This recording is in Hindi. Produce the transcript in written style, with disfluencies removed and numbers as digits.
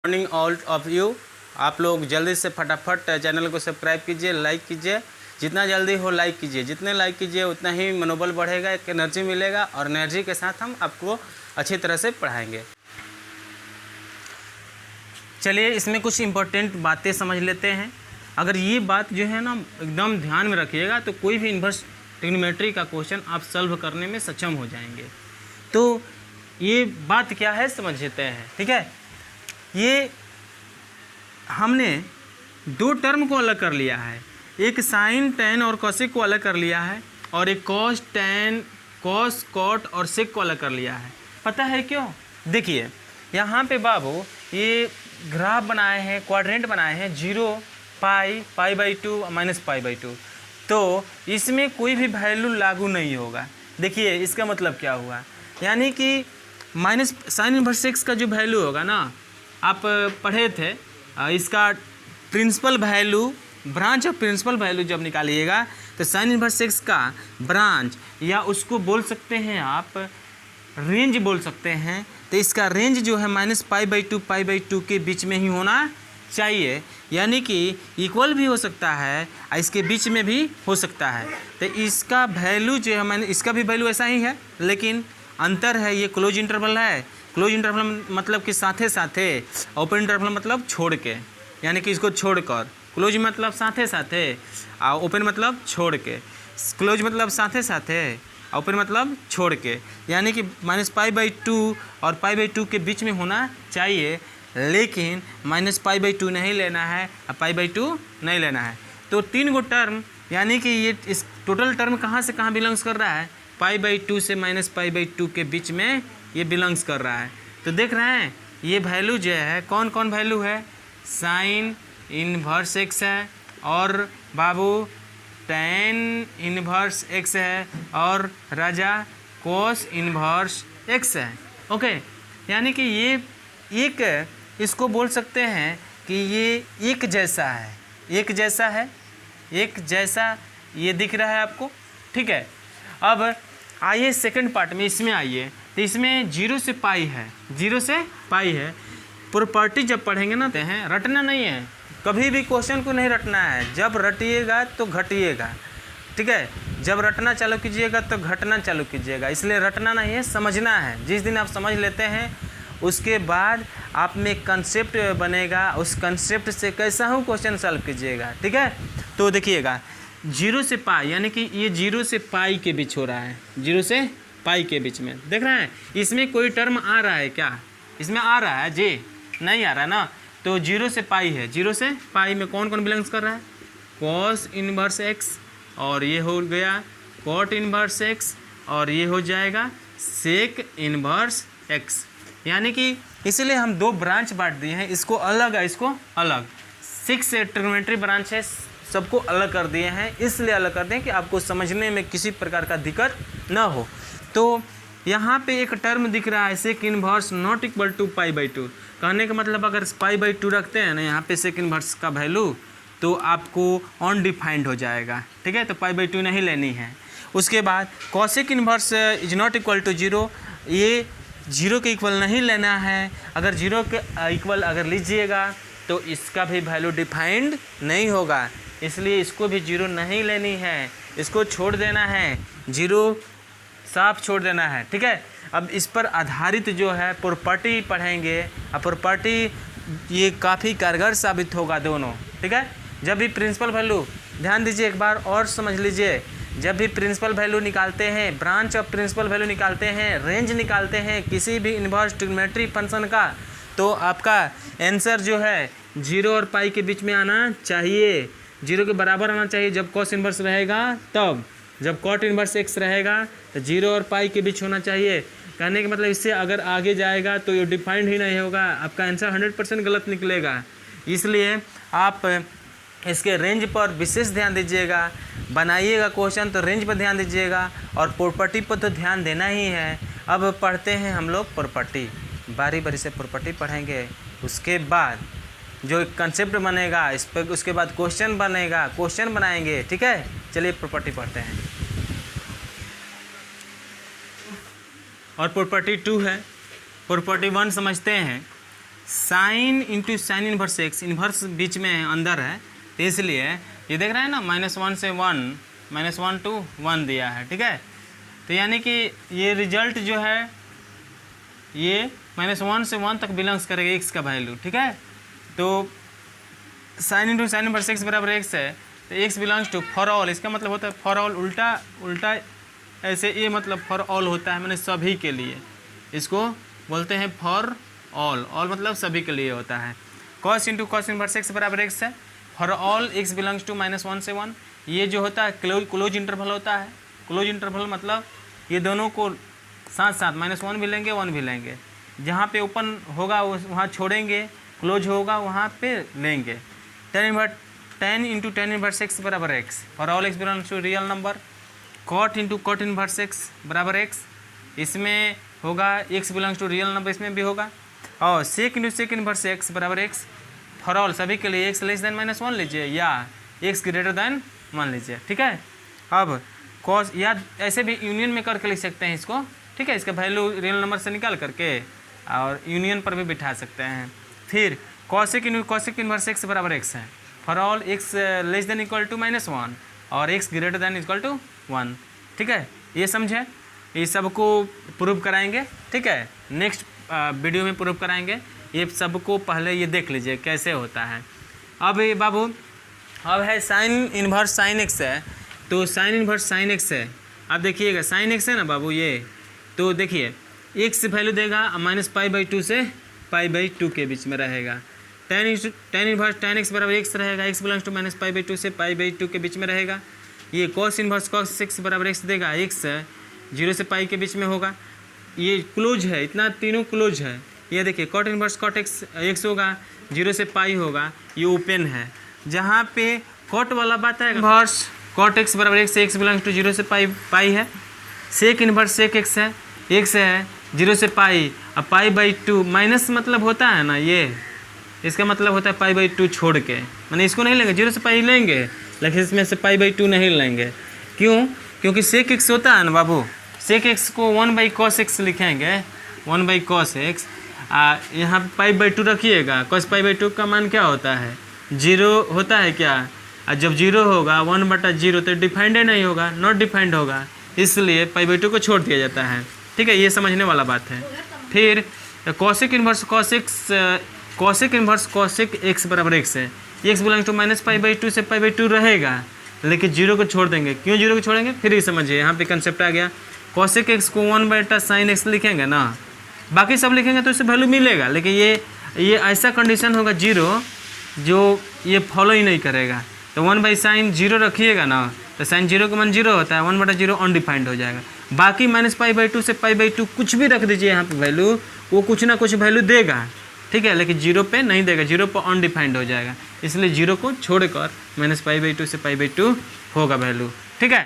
Morning all of you. आप लोग जल्दी से फटाफट चैनल को सब्सक्राइब कीजिए, लाइक कीजिए। जितना जल्दी हो लाइक कीजिए, जितने लाइक कीजिए उतना ही मनोबल बढ़ेगा, एक एनर्जी मिलेगा और एनर्जी के साथ हम आपको अच्छी तरह से पढ़ाएंगे। चलिए इसमें कुछ इम्पोर्टेंट बातें समझ लेते हैं। अगर ये बात जो है ना एकदम ध्यान में रखिएगा तो कोई भी इन्वर्स ट्रिग्नोमेट्री का क्वेश्चन आप सॉल्व करने में सक्षम हो जाएंगे। तो ये बात क्या है समझ लेते हैं, ठीक है। ये हमने दो टर्म को अलग कर लिया है, एक साइन टेन और कॉसेक को अलग कर लिया है और एक कॉस टेन कॉस कॉट और सेक को अलग कर लिया है। पता है क्यों? देखिए यहाँ पे बाबू ये ग्राफ बनाए हैं, क्वाड्रेंट बनाए हैं 0 pi pi by 2 minus pi by 2, तो इसमें कोई भी वैल्यू लागू नहीं होगा। देखिए इसका मतलब क्या हुआ, यानी कि माइनस साइन इनवर्स एक्स का जो वैल्यू होगा ना, आप पढ़े थे इसका principal value, branch of principal value जब निकालिएगा तो साइन इनवर्स एक्स का ब्रांच या उसको बोल सकते हैं आप रेंज बोल सकते हैं। तो इसका रेंज जो है माइनस पाई बाई 2 के बीच में ही होना चाहिए, यानी कि इक्वल भी हो सकता है और इसके बीच में भी हो सकता है। तो इसका वैल्यू जो है मैंने इसका भी वैल्यू ऐसा ही है, लेकिन अंतर है ये क्लोज इंटरवल है। क्लोज इंटरवल मतलब कि साथे साथे, ओपन इंटरवल मतलब छोड़ के, यानी कि इसको छोड़कर। क्लोज मतलब साथे साथे और ओपन मतलब छोड़ के। क्लोज मतलब साथे साथे, ओपन मतलब छोड़ के, यानी कि माइनस पाई बाई 2 और पाई बाई 2 के बीच में होना चाहिए, लेकिन माइनस पाई बाई 2 नहीं लेना है और पाई बाई 2 नहीं लेना है। तो तीन गो टर्म, यानी कि ये इस टोटल टर्म कहाँ से कहाँ बिलोंग्स कर रहा है, पाई बाई 2 से माइनस पाई बाई 2 के बीच में ये बिलोंग्स कर रहा है। तो देख रहे हैं ये वैल्यू जो है कौन कौन वैल्यू है, साइन इनवर्स एक्स है और बाबू टेन इनवर्स एक्स है और राजा कोस इनवर्स एक्स है। ओके, यानी कि ये एक इसको बोल सकते हैं कि ये एक जैसा है, एक जैसा है, एक जैसा ये दिख रहा है आपको, ठीक है। अब आइए सेकंड पार्ट में, इसमें आइए। तो इसमें 0 से पाई है, 0 से पाई है। प्रॉपर्टी जब पढ़ेंगे ना तो हैं, रटना नहीं है, कभी भी क्वेश्चन को नहीं रटना है। जब रटिएगा तो घटिएगा, ठीक है। जब रटना चालू कीजिएगा तो घटना चालू कीजिएगा, इसलिए रटना नहीं है, समझना है। जिस दिन आप समझ लेते हैं उसके बाद आप में कंसेप्ट बनेगा, उस कंसेप्ट से कैसा हो क्वेश्चन सॉल्व कीजिएगा, ठीक है। तो देखिएगा 0 से पाई, यानी कि ये 0 से पाई के बीच हो रहा है, 0 से पाई के बीच में देख रहे हैं। इसमें कोई टर्म आ रहा है क्या? इसमें आ रहा है जी? नहीं आ रहा ना। तो 0 से पाई है, 0 से पाई में कौन कौन बिलोंग्स कर रहा है, कॉस इनवर्स एक्स और ये हो गया कॉट इनवर्स एक्स और ये हो जाएगा सेक इनवर्स एक्स। यानी कि इसलिए हम दो ब्रांच बांट दिए हैं, इसको अलग है, इसको अलग। 6 ट्रिग्नोमेट्री ब्रांच है, सबको अलग कर दिए हैं। इसलिए अलग कर दें कि आपको समझने में किसी प्रकार का दिक्कत ना हो। तो यहाँ पे एक टर्म दिख रहा है sec inverse not equal to pi by 2। कहने का मतलब अगर पाई बाई 2 रखते हैं ना यहाँ पे सेक इनवर्स का वैल्यू, तो आपको अनडिफाइंड हो जाएगा, ठीक है। तो पाई बाई 2 नहीं लेनी है। उसके बाद cosec inverse is not equal to 0, ये 0 के इक्वल नहीं लेना है। अगर 0 के इक्वल अगर लीजिएगा तो इसका भी वैल्यू डिफाइंड नहीं होगा, इसलिए इसको भी 0 नहीं लेनी है, इसको छोड़ देना है, 0 साफ छोड़ देना है, ठीक है। अब इस पर आधारित जो है प्रॉपर्टी पढ़ेंगे, और प्रॉपर्टी ये काफ़ी कारगर साबित होगा दोनों, ठीक है। जब भी प्रिंसिपल वैल्यू, ध्यान दीजिए एक बार और समझ लीजिए, जब भी प्रिंसिपल वैल्यू निकालते हैं, ब्रांच ऑफ प्रिंसिपल वैल्यू निकालते हैं, रेंज निकालते हैं किसी भी इनवर्स ट्रिग्नोमेट्री फंक्शन का, तो आपका आंसर जो है 0 और पाई के बीच में आना चाहिए, 0 के बराबर आना चाहिए। जब कॉस इनवर्स रहेगा तब, जब कॉट इनवर्स एक्स रहेगा तो 0 और पाई के बीच होना चाहिए। कहने का मतलब इससे अगर आगे जाएगा तो ये डिफाइंड ही नहीं होगा, आपका आंसर 100% गलत निकलेगा। इसलिए आप इसके रेंज पर विशेष ध्यान दीजिएगा, बनाइएगा क्वेश्चन तो रेंज पर ध्यान दीजिएगा और प्रॉपर्टी पर तो ध्यान देना ही है। अब पढ़ते हैं हम लोग प्रॉपर्टी, बारी बारी से प्रॉपर्टी पढ़ेंगे, उसके बाद जो कंसेप्ट बनेगा इस पर, उसके बाद क्वेश्चन बनेगा, क्वेश्चन बनाएंगे, ठीक है। चलिए प्रॉपर्टी पढ़ते हैं। और प्रॉपर्टी 2 है, प्रॉपर्टी 1 समझते हैं। Sine into sine inverse x, inverse बीच में अंदर है तो इसलिए ये देख रहे हैं ना -1 से 1, -1 to 1 दिया है, ठीक है। तो यानी कि ये रिजल्ट जो है ये -1 से 1 तक बिलोंग्स करेगा एक्स का वैल्यू, ठीक है। तो sine into sine inverse x बराबर एक्स है, तो x belongs to for all, इसका मतलब होता है फॉर ऑल, उल्टा ऐसे ये मतलब फॉर ऑल होता है, मैंने सभी के लिए, इसको बोलते हैं फॉर ऑल मतलब सभी के लिए होता है। Cos into cos inverse x बराबर एक्स है, for all x belongs to -1 से 1, ये जो होता है क्लोज इंटरवल होता है। क्लोज इंटरवल मतलब ये दोनों को साथ साथ -1 भी लेंगे 1 भी लेंगे, जहाँ पे ओपन होगा वहाँ छोड़ेंगे, क्लोज होगा वहाँ पे लेंगे। tan into tan inverse x बराबर x, for all x belongs to real number. Cot into cot inverse x बराबर एक्स, इसमें होगा x belongs to real number, इसमें भी होगा। और sec into sec inverse x बराबर एक्स, फॉर ऑल सभी के लिए एक्स लेस देन -1 लीजिए या एक्स ग्रेटर देन 1 लीजिए, ठीक है। अब कॉस या ऐसे भी यूनियन में करके लिख सकते हैं इसको, ठीक है, इसका वैल्यू रियल नंबर से निकाल करके और यूनियन पर भी बिठा सकते हैं। फिर कॉसेक इन्वर्स एक्स बराबर एक्स है, for all x less than equal to -1 और x greater than equal to 1, ठीक है। ये समझे, ये सबको प्रूव कराएंगे, ठीक है, नेक्स्ट वीडियो में प्रूव कराएंगे। ये सबको पहले ये देख लीजिए कैसे होता है। अब ये बाबू अब है साइन इन्वर्स साइन एक्स है, तो साइन इन्वर्स साइन एक्स है। अब देखिएगा साइन एक्स है ना बाबू ये, तो देखिए एक्स वैल्यू देगा -π/2 से π/2 के बीच में रहेगा। tan इन्वर्स tan एक्स बराबर एक्स रहेगा, एक्स बिलोंग्स टू -π/2 से π/2 के बीच में रहेगा। ये कॉस इन्वर्स कॉस एक्स बराबर एक्स देगा, एक्स 0 से पाई के बीच में होगा। ये क्लोज है, इतना तीनों क्लोज है। ये देखिए कॉट इन्वर्स कॉट एक्स होगा, 0 से पाई होगा, ये ओपन है। जहाँ पे कॉट वाला बात है इन्वर्स कॉट एक्स बराबर एक्स बिलोंग्स टू 0 से पाई है। सेक इन्वर्स सेक एक्स है, एक्स है 0 से पाई, अब π/2 माइनस मतलब होता है ना, ये इसका मतलब होता है π/2 छोड़ के, मैंने इसको नहीं लेंगे, 0 से पाई लेंगे लेकिन इसमें से π/2 नहीं लेंगे। क्यों? क्योंकि सेक एक्स होता है ना बाबू, सेक एक्स को 1/cos x लिखेंगे, 1/cos x। यहाँ π/2 रखिएगा, cos π/2 का मान क्या होता है, 0 होता है क्या, और जब 0 होगा 1/0 तो डिफाइंड नहीं होगा, नॉट डिफाइंड होगा, इसलिए π/2 को छोड़ दिया जाता है, ठीक है। ये समझने वाला बात है। फिर कॉसेक इन्वर्स कॉसेक एक्स बराबर एक्स है, एक्स बिलोंग्स टू -π/2 से π/2 रहेगा, लेकिन 0 को छोड़ देंगे। क्यों 0 को छोड़ेंगे, फिर ये समझिए यहाँ पे कंसेप्ट आ गया। कॉसेक एक्स को 1/sin x लिखेंगे ना, बाकी सब लिखेंगे तो इससे वैल्यू मिलेगा, लेकिन ये ऐसा कंडीशन होगा 0 जो ये फॉलो ही नहीं करेगा। तो 1/sin 0 रखिएगा ना, तो sin 0 का मान 0 होता है, 1/0 अनडिफाइंड हो जाएगा। बाकी -π/2 से π/2 कुछ भी रख दीजिए यहाँ पे वैल्यू, वो कुछ ना कुछ वैल्यू देगा, ठीक है, लेकिन 0 पे नहीं देगा, 0 पर अनडिफाइंड हो जाएगा, इसलिए 0 को छोड़कर -π/2 से π/2 होगा वैल्यू, ठीक है।